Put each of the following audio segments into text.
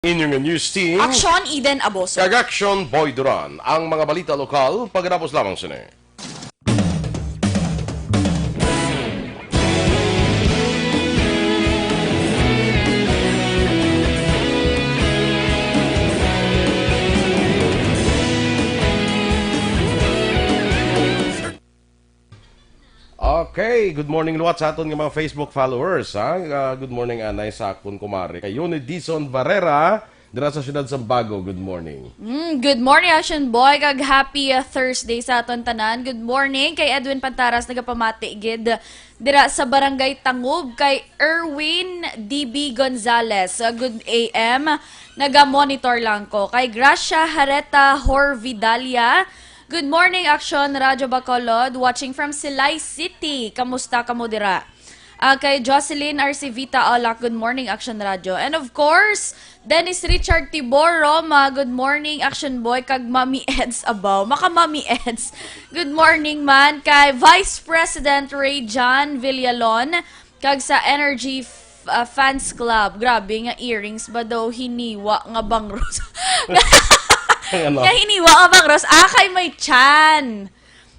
Inyong news team, Aksyon, Eden, Aboso. Aksyon, Boy Duran. Ang mga balita lokal, pagkatapos lamang sini. Okay, good morning luwat sa aton ng mga Facebook followers. Good morning anay sa akon kumari. Kayo ni Dison Barrera, dira sa siyudad Sambago. Good morning. Good morning, Action Boy. Kag happy Thursday sa aton tanan. Good morning kay Edwin Pantaras, nagapamati gid dira sa Barangay Tangub. Kay Erwin DB Gonzales, good AM. Naga-monitor lang ko. Kay Gracia Hareta Horvidalia, good morning, Aksyon, Radyo Bacolod, watching from Silay City. Kamusta ka mo dira? Kay Jocelyn Arcivita Olak, good morning, Action Radio. And of course, Dennis Richard Tibor Roma, good morning, Action Boy. Kag Mami Eds Abaw, maka Mami Eds, good morning man. Kay Vice President Ray John Villalon, kag sa Energy Fans Club, grabe nga earrings ba daw hiniwa nga bangros. Ano? Kaya hiniwa ka bang Ros? Kay may chan.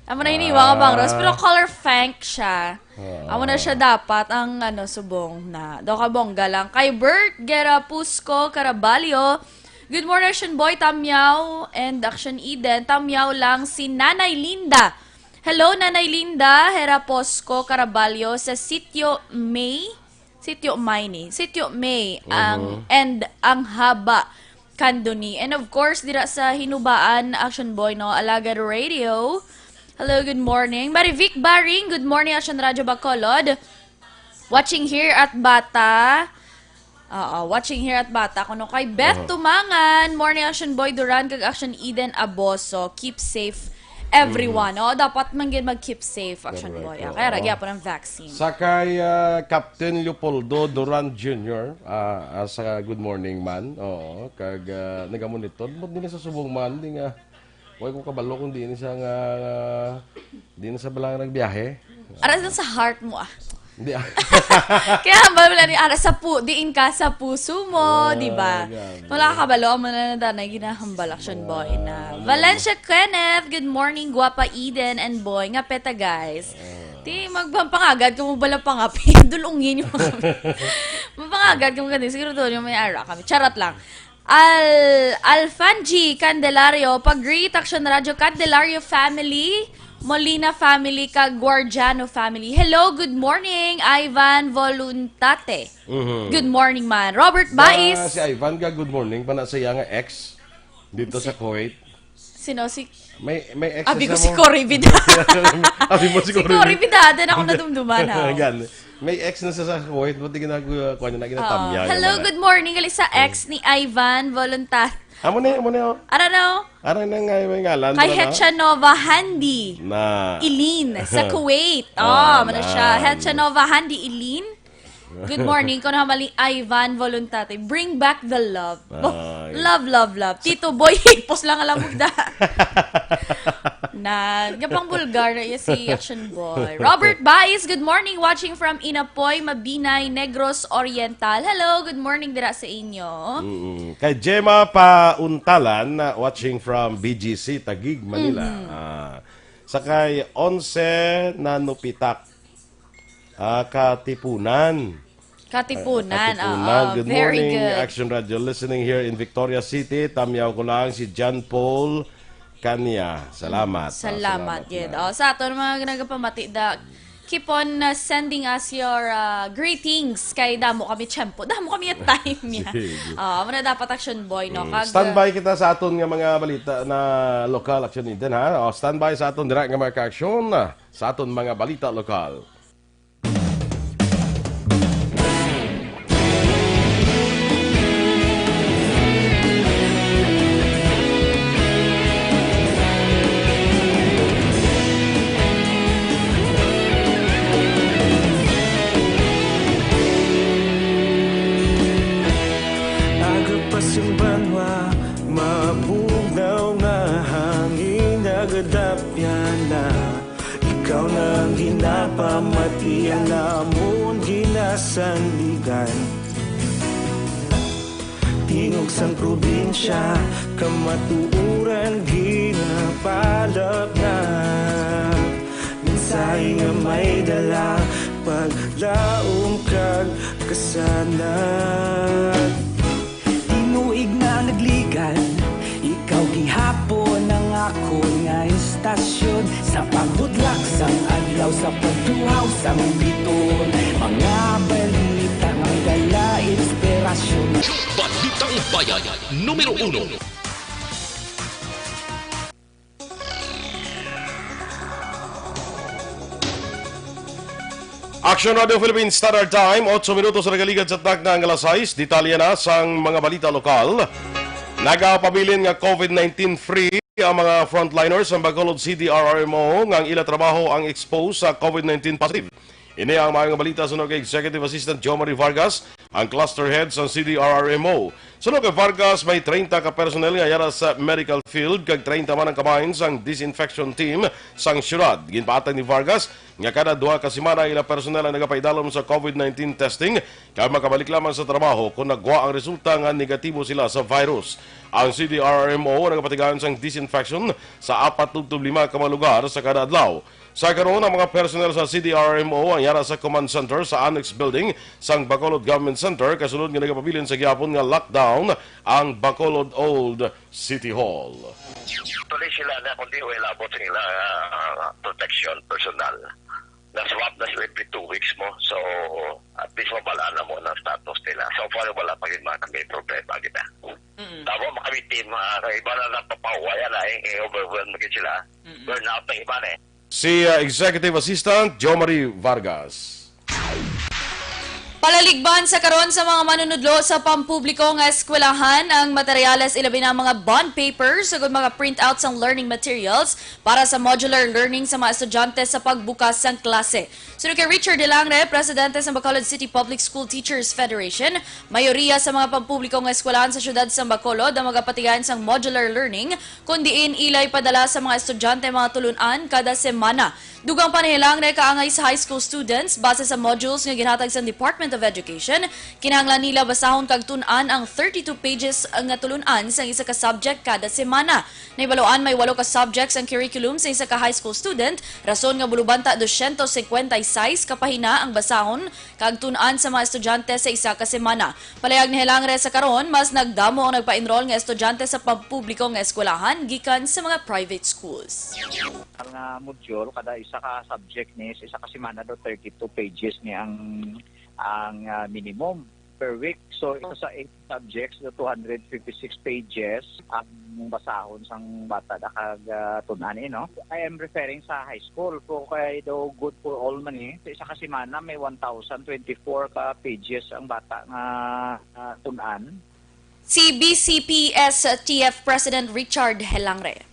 Amo na hiniwa ka bang Ros? Pero color fank siya. Amo na siya dapat ang subong na. Do ka bongga lang. Kay Bert Gerapusco Caraballo, good morning, Action Boy, Tamyaw, and Action Eden. Tamyaw lang si Nanay Linda. Hello, Nanay Linda Heraposco Caraballo sa Sitio May. Sitio May. And ang haba Kanduni. And of course, dira sa Hinubaan, Action Boy, no? Alagad Radio. Hello, good morning. Marivic Baring, good morning, Action Radio Bacolod. Watching here at Bata. Watching here at Bata. Kuno kay Beth Tumangan. Morning, Action Boy Duran, kag Action Eden Aboso. Keep safe, everyone. Dapat man gid mag-keep safe, Action Boy. Kaya ragya po ng vaccine. Sakay Captain Leopoldo Duran Jr. Sa good morning man. Oo, kag nagamonitor mo din sa subong man din nga. Huwag ko kabalo kung di sa nga di na sa balang nagbiyahe. Aras na sa heart mo Hindi Kaya wala ni ara sa diin ka sa puso mo, di ba? Wala ka balo mo na danay ginahambal, Action Boy na. Valencia Kenneth, good morning, Guapa Eden and Boy nga peta guys. Di magpapangagad kung bala pangapi, dulungin yung mga. Mapangagad kung ganun, siguro doon yung may ara kami. Charot lang. Alfanji Candelario, pag-greet Action Radio Candelario family, Molina family, kag Guardiano family. Hello, good morning, Ivan Voluntate. Good morning man. Robert Bais. Si Ivan ka, good morning. Pana sa nga ex dito sa Kuwait. Sino si... May ex Abi ko mo. si Cory Vidal. Abi mo si Cory Vidal. Din ako nadumduman ha. Gan. May ex na sa Kuwait. Buti ginagawa niya na ginatamya. Hello, good morning. Gali sa ex ni Ivan Voluntate. Amo na. Ara na nga yung ngalan. Kay Hetchanova Handi. Na. Ilin sa Kuwait. Mana siya. Hetchanova Handi Ilin. Good morning. Kung maling Ivan Voluntate. Bring back the love. Love. Tito Boy, hipos lang alam mo da. Gapang bulgar na si Action Boy. Robert Bais, good morning. Watching from Inapoy, Mabinay, Negros Oriental. Hello, good morning dira sa inyo. Kay Gemma Pauntalan, watching from BGC, Taguig, Manila. Sakay 11 na nupitak. Katipunan. Good very morning, good. Action Radio. Listening here in Victoria City. Tamyaw ko lang si John Paul Kanya. Salamat. Salamat, Gid. Sa ato mga nagapamati da, keep on sending us your greetings kay damo kami tiyempo. Damo kami at time niya. Muna dapat Action Boy, no? Standby kita sa aton nga mga balita na lokal Action din, ha? Standby sa aton direct nga mga ka-aksyon sa aton mga balita lokal. Mabugaw nga hangin nagadapyan na ikaw nang ginapamati ang namon ginasandigan. tingog sang probinsya, kamatuuran ginapalap na. Minsay nga may dala, paglaom kag kasanag. Tinuig na nagligan, ikaw gihapon ang ako nga istasyon. Sa pagbudlak sang adlaw, sa pagtuhaw sang biton, mga balita nga dala inspirasyon. Balitang Bayan, numero 1. Aksyon Radio Philippines Standard Time, 8 minutos sa nagaligad sa tak ng alas 6. Detalye na sang mga balita lokal. Nagapabilin nga COVID-19 free ang mga frontliners ng Bacolod CDRRMO ngang ila trabaho ang exposed sa COVID-19 positive. Ini ang mga balita sunod kay Executive Assistant Jomari Vargas, ang cluster head sa CDRRMO. Sunod kay Vargas, may 30 ka personnel nga yara sa medical field kag 30 man ang kabahin sang disinfection team sang syudad. Ginpatag ni Vargas nga kada 2 ka semana ila personnel ang nagapaidalom sa COVID-19 testing kag makabalik lamang sa trabaho kung nagwa ang resulta nga negatibo sila sa virus. Ang CDRRMO nagapatigaan sang disinfection sa 4-5 ka mga lugar sa kada adlaw. Sa karoon ang mga personnel sa CDRRMO ang yara sa command center sa annex building sang Bacolod Government Center kasunod nga nagapabilin sa gihapon nga lockdown ang Bacolod Old City Hall. Tuloy sila na kundi wala abot sa nila protection personal. Na-swap na sila every 2 weeks mo. So, at least mabala na mo ng status nila. So far, wala pa rin mga may problema kita. Tama mo kami team, iba na napapahuwaya na overwhelmed magiging sila. Burnout na iba na Si Executive Assistant Jomari Vargas. Palaligban sa karon sa mga manunudlo sa pampubliko nga eskwelahan ang materyales ilabi na mga bond papers ug mga printouts ang learning materials para sa modular learning sa mga estudyante sa pagbukas sang klase. Sunod kay Richard Delangre, presidente sa Bacolod City Public School Teachers Federation, mayoriya sa mga pampubliko nga eskwelahan sa syudad sa Bacolod ang magapatigayan sang modular learning kundiin ilay padala sa mga estudyante mga tulunan kada semana. Dugang panihilang na kaangay sa high school students base sa modules nga ginhatag sa Department of Education, kinahanglan nila basahon kag tun-an ang 32 pages nga tulunan sa isa ka subject kada semana. Naibaloan may 8 ka subjects ang curriculum sa isa ka high school student, rason nga bulubanta 256 ka pahina ang basahon kag tun-an sa mga estudyante sa isa ka semana. Palayag ni Hilangre sa karon, mas nagdamo ang nagpa-enroll nga estudyante sa pampubliko nga eskwelahan gikan sa mga private schools. Ang module kada isa ka subject ni sa isa ka semana do 32 pages ni ang minimum per week. So ito sa 8 subjects do 256 pages ang basahon sang bata da kag tun-an no. I am referring sa high school ko kay do good for all man sa isa ka semana may 1024 ka pages ang bata nga tun-an. Si BCPS-TF President Richard Helangre.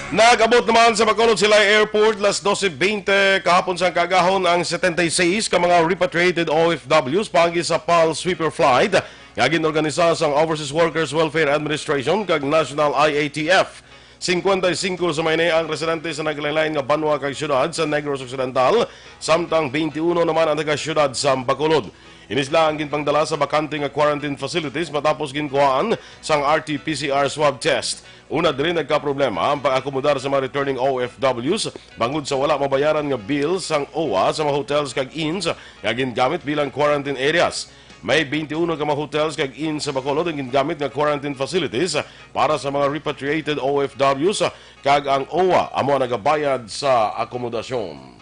Nag-abot naman sa Bacolod Silay Airport las 12:20 kahapon sa kagahon ang 76 ka mga repatriated OFWs pagi sa PAL Sweeper Flight nga ginorganisa sa Overseas Workers Welfare Administration kag National IATF. 55 sa may ang residente sa naglain-lain nga banwa kag syudad sa Negros Occidental, samtang 21 naman ang taga-syudad sa Bacolod. Inisla ang ginpangdala sa bakante nga quarantine facilities matapos ginkuhaan sang RT-PCR swab test. Una din nagka-problema ang pag-akomodar sa mga returning OFWs bangod sa wala mabayaran nga bills sang OWA sa mga hotels kag inns nga gingamit bilang quarantine areas. May 21 ka mga hotels kag inns sa Bacolod ang gingamit nga quarantine facilities para sa mga repatriated OFWs kag ang OWA amo nagabayad sa akomodasyon.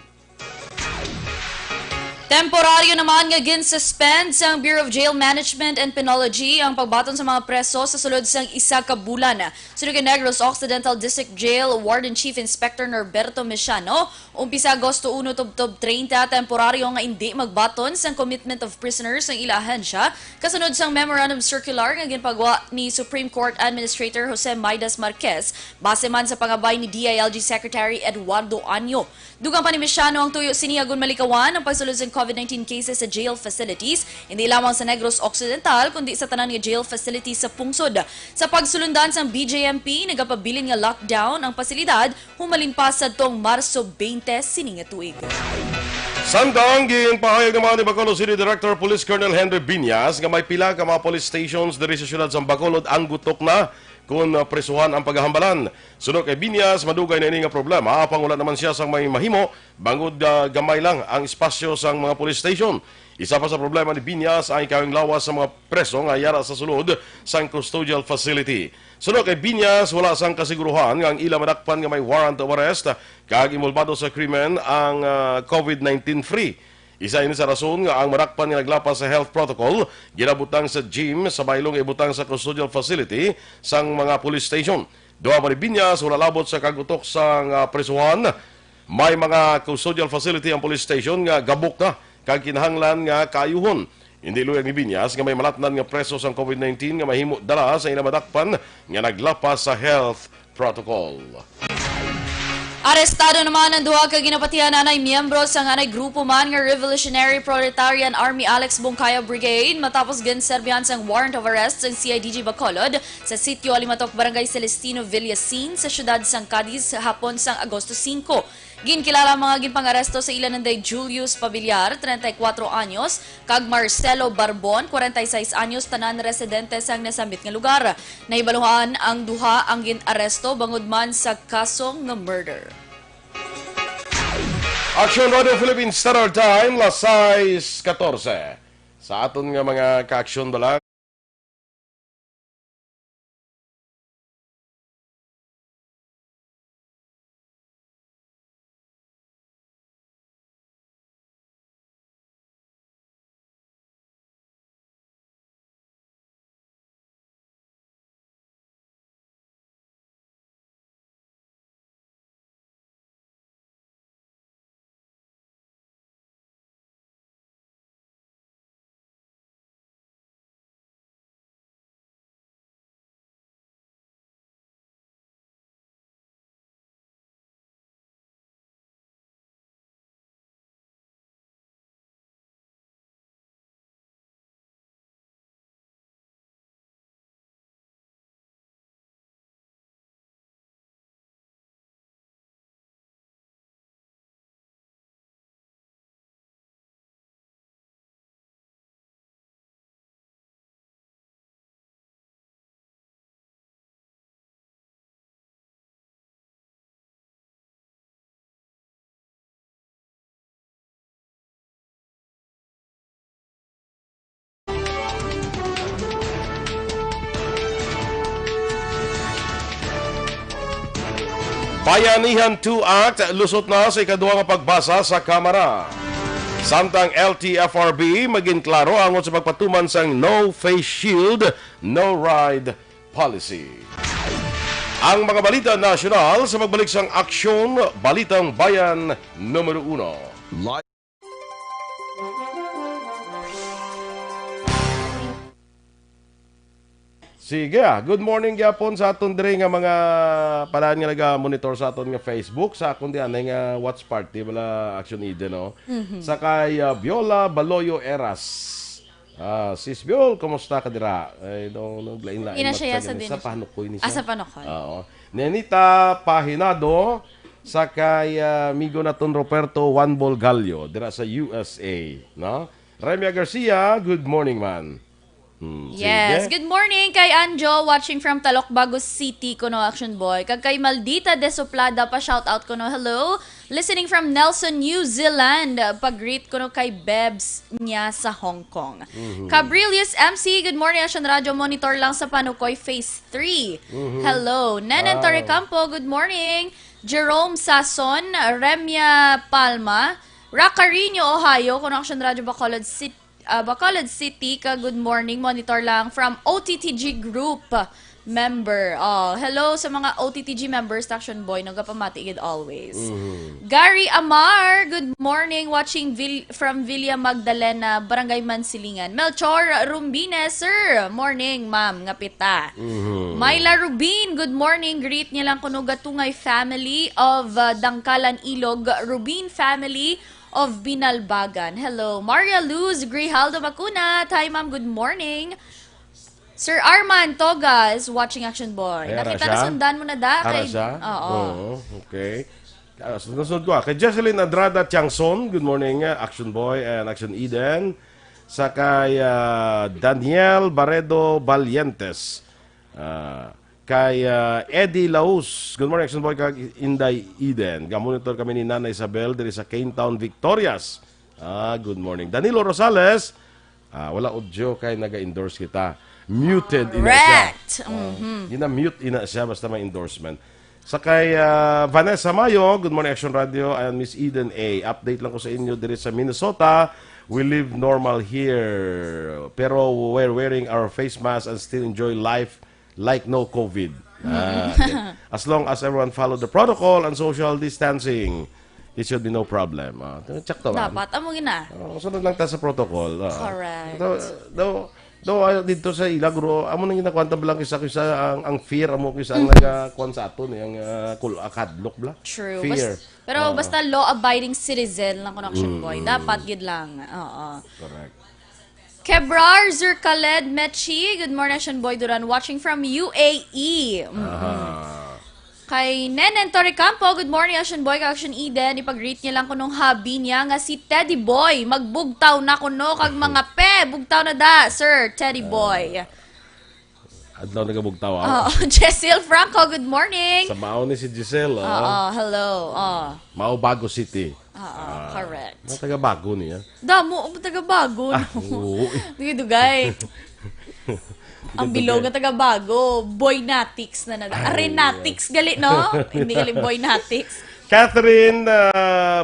Temporaryo naman nga gin-suspend sa Bureau of Jail Management and Penology ang pagbaton sa mga preso sa sulod sang isa ka bulan. Sunod kay Negros Occidental District Jail Warden Chief Inspector Norberto Mesiano, umpisa Agosto 1 tubtob 30 temporaryo nga hindi magbaton sang commitment of prisoners ang ila ahensya kasunod sang memorandum circular nga ginpagawa ni Supreme Court Administrator Jose Maidas Marquez base man sa pangabay ni DILG Secretary Eduardo Anyo. Dugang pa ni Mesiano ang tuyo siniagon malikawan ang pagsulod sa COVID-19 cases sa jail facilities, hindi lamang sa Negros Occidental, kundi sa tanan nga jail facilities sa pungsod. Sa pagsulundan sa BJMP, nagapabilin nga lockdown ang pasilidad, humalin pa sa tong Marso 20 sining nga tuig. Samtang ginpahayag naman ni Bacolod City Director Police Colonel Henry Biñas nga may pila ka mga police stations diri sa syudad sa Bacolod ang gutok na kung presuhan ang paghahambalan. Sunod kay Biñas, madugay na ini nga problema, pangula naman siya sang may mahimo, bangod gamay lang ang espasyo sang mga police station. Isa pa sa problema ni Biñas ay kawing lawas sa mga preso nga yara sa sulod sang custodial facility. Sunod kay Biñas, wala sang kasiguruhan nga ang ila madakpan nga may warrant of arrest kag involvado sa krimen ang COVID-19 free. Isa ini sa rason nga ang madakpan nga naglapas sa health protocol ginabutang sa gym sa baylong ibutang sa custodial facility sang mga police station. Duha pa ni Biñas, wala labot sa kagutok sang presuhan. May mga custodial facility ang police station nga gabok na kag kinahanglan nga kaayuhon. Hindi luyag ni Biñas nga may malatnan nga preso sang COVID-19 nga mahimo dala sa inamadakpan nga naglapas sa health protocol. Arestado naman ang duha ka ginapatihan anay miyembro sa anay grupo man nga Revolutionary Proletarian Army Alex Bongkaya Brigade matapos ginserbihan sang warrant of arrest sa CIDG Bacolod sa sitio Alimatok Barangay Celestino Villasin sa syudad sang Cadiz hapon sang Agosto 5. Ginkilala mga ginpangaresto sa ilan nanday Julius Pavillar, 34 anyos, kag Marcelo Barbon, 46 anyos, tanan residente sang nasambit nga lugar. Naibaluhan ang duha ang ginaresto bangod man sa kasong nga murder. Aksyon Radio Philippines Standard Time, las 6:14. Sa aton nga mga ka-aksyon bala, Bayanihan 2 Act lusot na sa ikaduha nga pagbasa sa Kamara. Samtang LTFRB maging klaro angon sa pagpatuman sang No Face Shield, No Ride policy. Ang mga balita nasyonal sa pagbalik sang Aksyon, Balitang Bayan Numero 1. Sige, good morning gyapon sa aton diri nga mga palaan nga naga-monitor sa aton nga Facebook, sa akon di anay nga watch party wala Action Eden no. Sa kay Viola Baloyo Eras. Sis Biol, kumusta ka dira? Ay no lain-lain Ina siya sa panukoy ni siya. siya. Sa panukoy. Oo. Nenita Pahinado sa kay amigo naton Roberto Juanbol Gallo dira sa USA, no? Remia Garcia, good morning man. Yes, Sige. good morning kay Anjo watching from Talokbago City kuno Action Boy. Kag kay Maldita de Soplada pa shout out kuno hello. Listening from Nelson, New Zealand. Pag-greet kuno kay Bebs niya sa Hong Kong. Cabrilius MC, good morning Action Radio Monitor lang sa Panukoy Phase 3. Hello. Nenen Torrecampo, good morning. Jerome Sason, Remia Palma, Racarino, Ohio, kuno Action Radio Bacolod City, ka good morning, monitor lang from OTTG Group member. Hello sa mga OTTG members, Action Boy, nagapamatigid always. Gary Amar, good morning, watching from Villa Magdalena, Barangay Mansilingan. Melchor Rumbines, sir, morning, ma'am, ngapita. Myla Rubin, good morning, greet niya lang kuno gatungay family of Dangkalan Ilog, Rubin family of Binalbagan. Hello. Maria Luz Grijaldo Macunat. Hi, ma'am. Good morning. Sir Arman Togas, watching Action Boy. Ay, Nakita siya? na sundan mo na da. Ara Kay... siya? Oo. Okay. Sunod ko. Kay Jesselyn Adrada Tiangson, good morning, Action Boy and Action Eden. Sa kay Daniel Barredo Valientes. Kay Eddie Laus, good morning, Action Boy, kag Inday Eden. Gamonitor kami ni Nana Isabel diri sa Cane Town, Victorias. Good morning. Danilo Rosales, wala audio kay naga-endorse kita. Muted ina siya. Correct. Gina-mute ina siya basta may endorsement. Sa kay Vanessa Mayo, good morning Action Radio, and Miss Eden A. Update lang ko sa inyo diri sa Minnesota. We live normal here, pero we're wearing our face mask and still enjoy life like no COVID. Okay. As long as everyone follow the protocol and social distancing, it should be no problem. Check to ba? Dapat, amo gina. Sunod lang ta sa protocol. Correct. Dito sa Ilagro, amo nang ginakwanta lang kisa ang fear amo kisa ang nagakuan sa aton ang kadlok bla. True. Fear. Pero basta law-abiding citizen lang ko Action Boy. Dapat gid lang. Oo. Correct. Kebrar Zurkaled Mechi, good morning Action Boy Duran, watching from UAE. Kay Nenen Torrecampo, good morning Action Boy, kag Action Eden, ipag-greet niya lang ko nung hubby niya nga si Teddy Boy. Magbugtaw na kuno kag mga bugtaw na da, Sir Teddy Boy. Adlaw nagabugtaw Jessil Franco, good morning. Sa mao ni si Giselle. Hello. Mao Bago City. Correct. Taga Bago niya. Damo, taga bago. Dugay. Ang bilog na taga bago. Boynatics na Arenatics gali, no? Hindi gali Boynatics. Catherine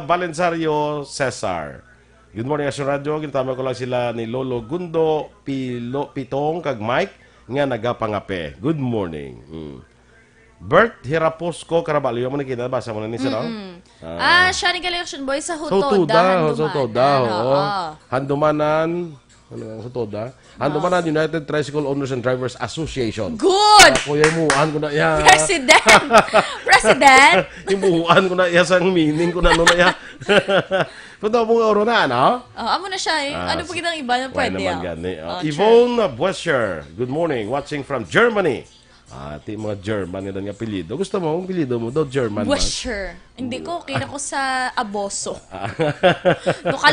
Valensario Cesar. Good morning, Action Radio. Ginatama ko lang sila ni Lolo Gundo, Pitong, kag Mike, nga nagapangape. Good morning. Bert Hiraposco Caraballo. Yung mo nakita, basa mo na ni sila. Siya ni Action Boy sa Hutoda. Handumanan. Hutoda. Handumanan United Tricycle Owners and Drivers Association. Good! Kuya, imuhan ko na iya. President? Imuhan ko na iya sa meaning ko na ano na iya. Punta mo nga oro na, no? Amo na siya eh. Ano pa kitang iba na pwede? Yvonne Buescher, good morning. Watching from Germany. Ati mga German nga apelyido. Gusto mo ang apelyido mo daw German man? Buescher. Hindi ko, kina ko sa Aboso.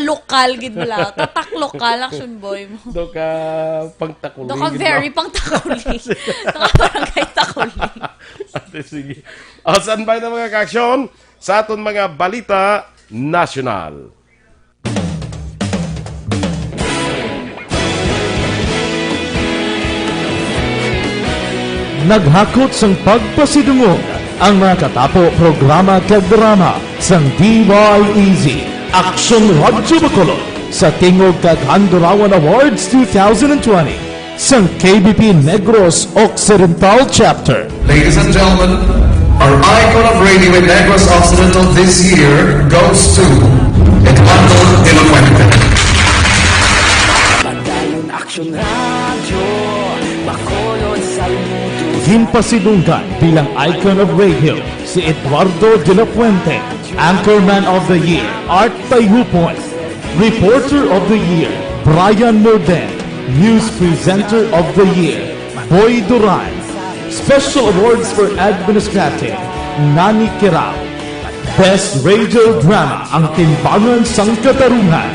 Lokal gid bala. Tatak lokal Action Boy mo. Do ka pangtakuli. Do ka very pangtakuli. Do ka barangay takuli. Ate, sige. Saan ba na mga kaaksyon? Sa aton mga balita national. Naghakot sang pagpasidungog ang mga katapo programa kag drama sang DYEZ Aksyon Radyo Bacolod sa Tingog kag Handurawan Awards 2020 sang KBP Negros Occidental Chapter. Ladies and gentlemen, our icon of radio in Negros Occidental this year goes to Eduardo de la Fuente. Padayon Action Radio, Bacolod Saludo. Himpasidunggan bilang icon of radio si Eduardo de la Fuente, Anchorman of the Year, Art Tayupoy, Reporter of the Year, Brian Morden, News Presenter of the Year, Boy Duran, Special Awards for Administrative, Nani Kirao, Best Radio Drama ang Timbangan sang Katarungan,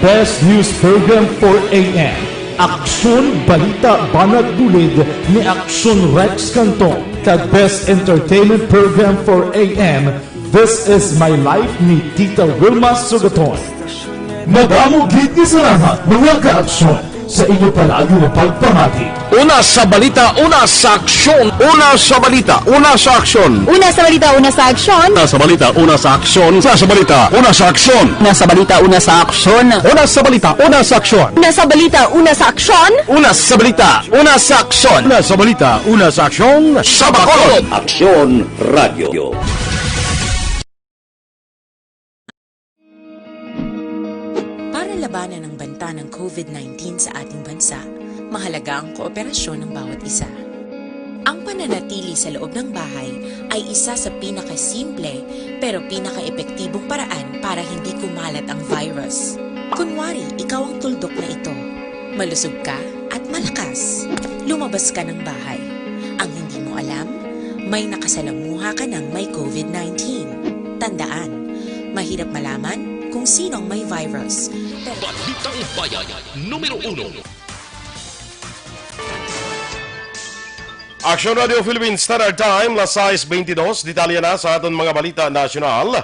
Best News Program for AM, Aksyon Balita Banat Bulid ni Aksyon Rex Canton, kag Best Entertainment Program for AM, This Is My Life ni Tita Wilma Sugaton. Madamo gid ni salamat mga ka-aksyon sa inyo palagi na pagpamati. Una sa balita, una sa aksyon. Una sa balita, una sa aksyon. Una sa balita, una sa aksyon. Una sa balita, una sa aksyon. Una sa balita, una sa aksyon. Una sa balita, una sa aksyon. Una sa balita, una sa aksyon. Una sa balita, una sa aksyon. Una sa balita, una sa aksyon. Una sa balita, una sa aksyon. Sa Bacolod. Aksyon Radio. Para labanan ang banta ng COVID-19 sa ating bansa, mahalaga ang kooperasyon ng bawat isa. Ang pananatili sa loob ng bahay ay isa sa pinakasimple pero pinaka-epektibong paraan para hindi kumalat ang virus. Kunwari, ikaw ang tuldok na ito. Malusog ka at malakas. Lumabas ka ng bahay. Ang hindi mo alam, may nakasalamuha ka ng may COVID-19. Tandaan, mahirap malaman kung sinong may virus. Pero Balitang Bayan, numero 1. Aksyon Radio Philippines Standard Time, las 6:22, detalye na sa aton mga balita nasyonal.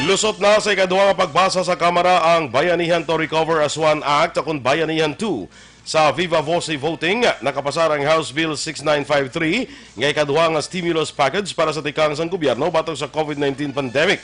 Lusot na sa ikaduhang pagbasa sa Kamara ang Bayanihan to Recover as One Act akong Bayanihan 2. Sa Viva Voce voting, nakapasar ang House Bill 6953 nga ikaduhang stimulus package para sa tikang sang gobyerno batok sa COVID-19 pandemic.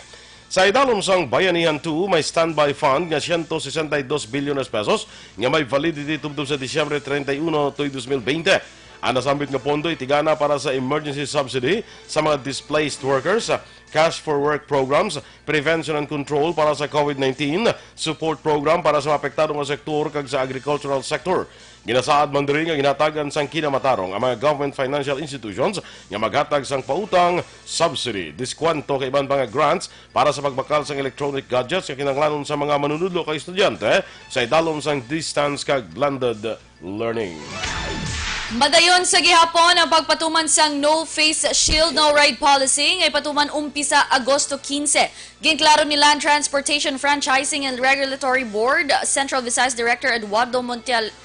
Sa idalom sang Bayanihan 2, may standby fund nga 162 billion pesos nga may validity tubtob sa Disyembre 31, 2020. Ang nasambit nga pondo itigana para sa emergency subsidy sa mga displaced workers, cash for work programs, prevention and control para sa COVID-19, support program para sa apektado nga sektor kag sa agricultural sector. Ginasaad man diri nga ginatagan sang kinamatarong ang mga government financial institutions nga maghatag sang pautang, subsidy, diskwento kay iban mga grants para sa pagbakal sang electronic gadgets nga kinahanglanon sa mga manunudlo kay estudyante sa idalom sang distance kag blended learning. Madayon sa gihapon ang pagpatuman sang no face shield no ride policy ngay patuman umpisa Agosto 15. Ginklaro ni Land Transportation Franchising and Regulatory Board Central Visayas Director Eduardo Montialto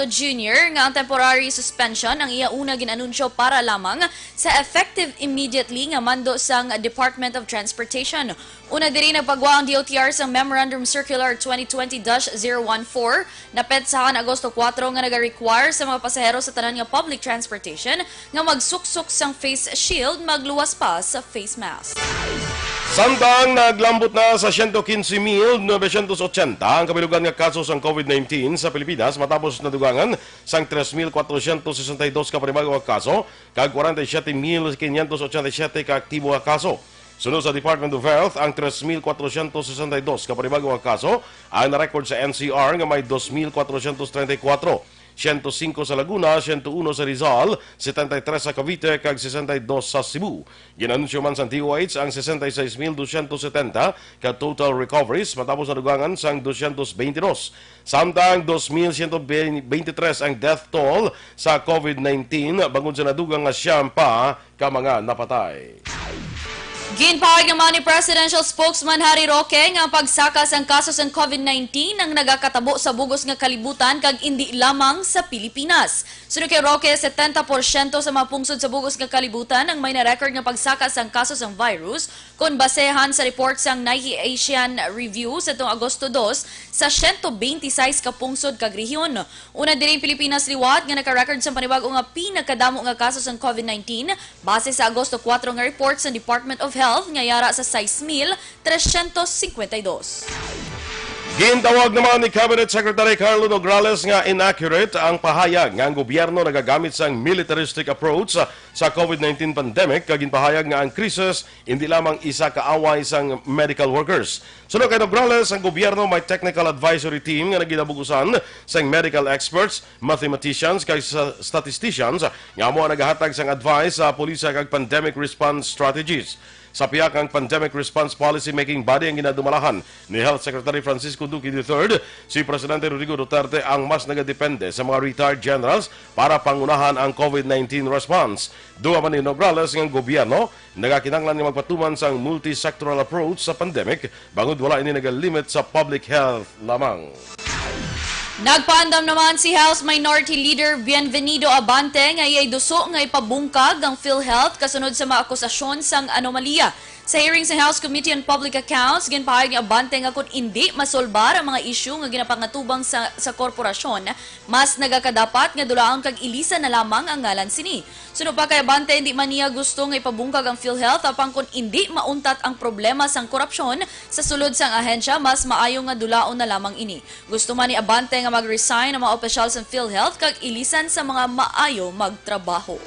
Jr. nga ang temporary suspension ang iya una ginanunsyo para lamang sa effective immediately nga mando sang Department of Transportation. Una diri nagpagwa ang DOTR sa Memorandum Circular 2020-014 na petsahan Agosto 4 nga naga-require sa mga pasahero sa tanan nga public transportation nga magsuksok sang face shield magluwas pa sa face mask. Samtang naglambot na sa 115,980 ang kabilugan nga kaso sang COVID-19 sa Pilipinas matapos nadugangan sang 3,462 ka panibagong kaso kag 47,587 ka aktibo nga kaso. Sunod sa Department of Health, ang 3,462 ka panibagong kaso ang na-record sa NCR nga may 2,434. 105 sa Laguna, 101 sa Rizal, 73 sa Cavite, kag 62 sa Cebu. Ginanunsyo man sa DOH ang 66,270 ka total recoveries matapos na dugangan sang 222. Samtang 2,123 ang death toll sa COVID-19 bangod sa nadugang nga siyam pa ka mga napatay. Ginpahayag naman ni Presidential Spokesman Harry Roque nga ang pagsakas ang kaso ng COVID-19 ang nagakatabo sa bugos nga kalibutan kag indi lamang sa Pilipinas. Sunod kay Roque, 70% sa mga pungsod sa bugos nga kalibutan ang may na-record nga pagsakas ang kaso ng virus kung basehan sa report sang Nike Asian Review sa itong Agosto 2 sa 126 ka pungsod kag rehiyon. Una din Pilipinas liwat nga naka-record sa panibago nga pinakadamo nga kaso ng COVID-19 base sa Agosto 4 nga report sa Department of Health nga yara sa 6,352. Gintawag naman ni Cabinet Secretary Carlo Nograles nga inaccurate ang pahayag nga ang gobyerno nagagamit sang militaristic approach sa COVID-19 pandemic kag ginpahayag nga ang krisis hindi lamang isa kaaway sang medical workers. Sunod kay Nograles, ang gobyerno may technical advisory team nga naginabugusan sang medical experts, mathematicians kag statisticians nga amo nagahatag sang advice sa pulisya kag pandemic response strategies. Sa piyak ang Pandemic Response Policy Making Body ang ginadumalahan ni Health Secretary Francisco Duque III, si Presidente Rodrigo Duterte ang mas nagadepende sa mga retired generals para pangunahan ang COVID-19 response. Duwa man ni Nograles ng gobyerno, nagakinanglan ni magpatuman sa multi-sectoral approach sa pandemic bangod wala ini nagalimit sa public health lamang. Nagpaandam naman si House Minority Leader Bienvenido Abante nga iyay duso nga ipabungkag ang PhilHealth kasunod sa mga akusasyon sang anomalya. Sa hearing sa House Committee on Public Accounts, ginpahayag ni Abante nga kung hindi masolbar ang mga isyu nga ginapangatubang sa korporasyon, mas nagakadapat nga dulaang kag ilisa na lamang ang ngalan sini. Sunod pa kay Abante, hindi man niya gusto nga ipabungkag ang PhilHealth apang kung hindi mauntat ang problema sang korupsyon sa sulod sang ahensya, mas maayo nga dulaon na lamang ini. Gusto man ni Abante nga mag-resign ang mga opisyal sa PhilHealth kag ilisan sa mga maayo magtrabaho.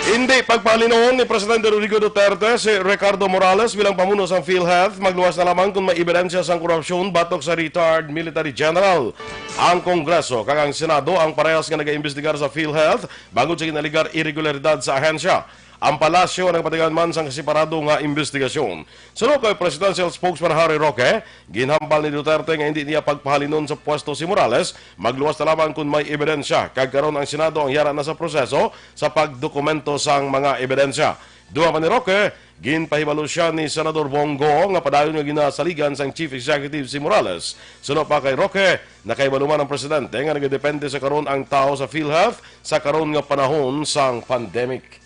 Hindi pagpalinoon ni Presidente Rodrigo Duterte si Ricardo Morales bilang pamuno sa PhilHealth magluwas na lamang kung may ebidensya sang korupsyon batok sa retired military general. Ang Kongreso kag ang Senado ang parehas nga nag-iimbestigar sa PhilHealth bangod sa ginaligar irregularidad sa ahensya. Ang palasyo nagpatigan man sang separado nga investigasyon. Sunod kay Presidential Spokesman Harry Roque, ginhambal ni Duterte nga hindi niya pagpahalinon sa pwesto si Morales, magluwas na lamang kung may ebidensya. Kag karon ang Senado ang yara na sa proseso sa pagdokumento sang mga ebidensya. Duha pa ni Roque, ginpahibalo siya ni Senador Bongo nga padayon nga ginasaligan sang Chief Executive si Morales. Sunod pa kay Roque, nakaibaluman ang presidente nga nagadepende sa karon ang tao sa PhilHealth sa karon nga panahon sang pandemic.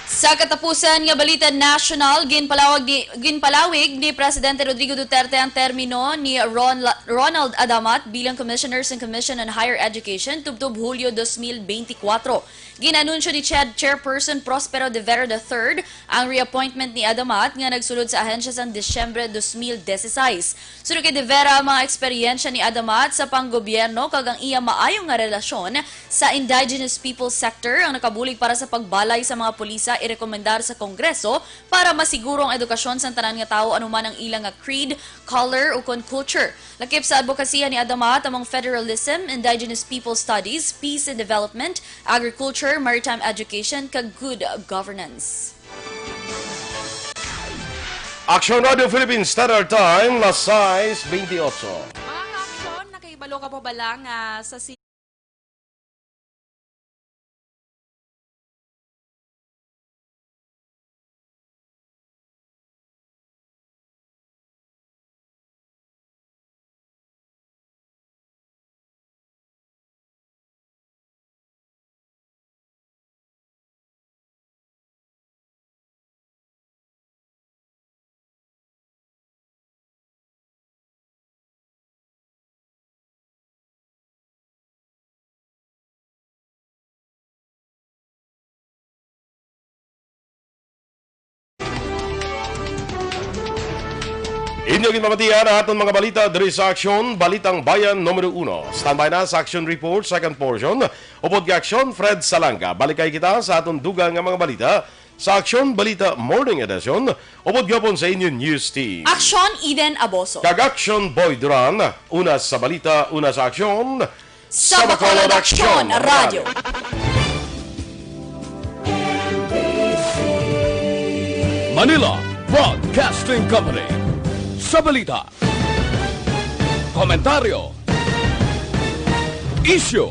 Sa katapusan nga balita national, ginpalawig ni Presidente Rodrigo Duterte ang termino ni Ronald Adamat bilang Commissioners and Commission on Higher Education tubtob Hulyo 2024. Ginanunsyo ni Chairperson Prospero de Vera III ang reappointment ni Adamat nga nagsulod sa ahensya sa Disyembre 2016. Sunod kay de Vera ang mga eksperyensya ni Adamat sa panggobyerno kag ang iya maayong nga relasyon sa indigenous people sector ang nakabulig para sa pagbalay sa mga pulisa irekomendar sa Kongreso para masiguro ang edukasyon sa tanan nga tao anuman ang ilang nga creed, color o culture. Lakip sa advokasya ni Adamat among federalism, indigenous people studies, peace and development, agriculture, maritime education, kag good governance. Aksyon Radio Philippines Standard Time, las 6:28. Mga ka-aksyon, nakaibalo ka pa ba lang sa Inyong ginamatian ang atong mga balita diri sa Aksyon, Balitang Bayan Numero 1. Standby na sa Action Report, second portion. Upod ka Aksyon, Fred Salanga. Balikay kita sa atong dugang nga mga balita sa Aksyon Balita Morning Edition. Upod gapon sa inyong news team. Aksyon Eden Aboso. Kag Aksyon Boy Duran, una sa balita, una sa Aksyon. Sa Bacolod Aksyon Radio. Manila Broadcasting Company. Sa balita, komentaryo, issue,